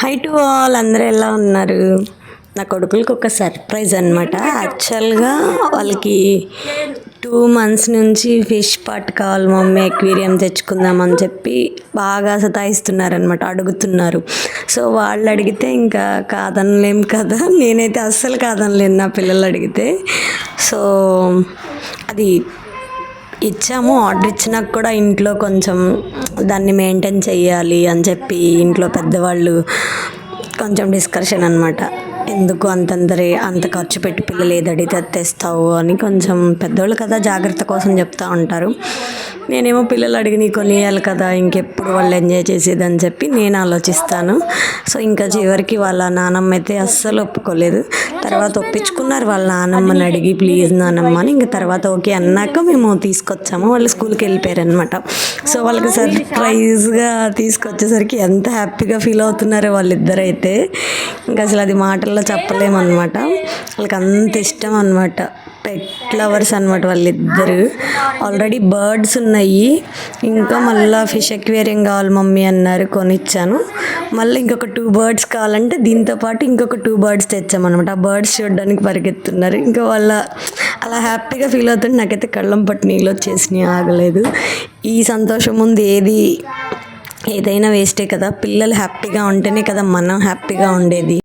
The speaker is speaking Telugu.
హై టు ఆల్, అందరూ ఎలా ఉన్నారు? నా కొడుకులకి ఒక సర్ప్రైజ్ అనమాట. యాక్చువల్గా వాళ్ళకి 2 months నుంచి ఫిష్ పాట్ కావాలి మమ్మీ, ఎక్వేరియం తెచ్చుకుందామని చెప్పి బాగా సతాయిస్తున్నారనమాట, అడుగుతున్నారు. సో వాళ్ళు అడిగితే ఇంకా కాదనలేం కదా, నేనైతే అస్సలు కాదనలేను నా పిల్లలు అడిగితే. సో అది ఇచ్చాము. ఆర్డర్ ఇచ్చినాక కూడా ఇంట్లో కొంచెం దాన్ని మెయింటైన్ చెయ్యాలి అని చెప్పి ఇంట్లో పెద్దవాళ్ళు కొంచెం డిస్కషన్ అనమాట. ఎందుకు అంత ఖర్చు పెట్టి పిల్లలు ఏది అడిగితే అది తెస్తావు అని కొంచెం పెద్దోళ్ళు కదా, జాగ్రత్త కోసం చెప్తా ఉంటారు. నేనేమో పిల్లలు అడిగి కొనియాలి కదా, ఇంకెప్పుడు వాళ్ళు ఎంజాయ్ చేసేది అని చెప్పి నేను ఆలోచిస్తాను. సో ఇంకా చివరికి వాళ్ళ నానమ్మ అయితే అస్సలు ఒప్పుకోలేదు. తర్వాత ఒప్పించుకున్నారు వాళ్ళ నానమ్మని అడిగి, ప్లీజ్ నానమ్మ అని. ఇంకా తర్వాత ఓకే అన్నాక మేము తీసుకొచ్చాము. వాళ్ళు స్కూల్కి వెళ్ళిపోయారు అనమాట. సో వాళ్ళకి సర్ప్రైజ్గా తీసుకొచ్చేసరికి ఎంత హ్యాపీగా ఫీల్ అవుతున్నారో వాళ్ళిద్దరైతే, ఇంకా అసలు అది మాటల్లో చెప్పలేమన్నమాట. వాళ్ళకి అంత ఇష్టం అనమాట, పెట్ లవర్స్ అనమాట వాళ్ళిద్దరు. ఆల్రెడీ బర్డ్స్ ఉన్నాయి, ఇంకా మళ్ళీ ఫిష్ ఎక్వేరియం కావాలి మమ్మీ అన్నారు, కొనిచ్చాను. మళ్ళీ ఇంకొక 2 birds కావాలంటే దీంతో పాటు ఇంకొక 2 birds తెచ్చామన్నమాట. ఆ బర్డ్స్ చూడడానికి పరిగెత్తున్నారు. ఇంకా వాళ్ళ అలా హ్యాపీగా ఫీల్ అవుతుంటే నాకైతే కళ్ళం పట్టు నీళ్ళు వచ్చేసినాయి, ఆగలేదు. ఈ సంతోషం ముందు ఏదైనా వేస్టే కదా. పిల్లలు హ్యాపీగా ఉంటేనే కదా మనం హ్యాపీగా ఉండేది.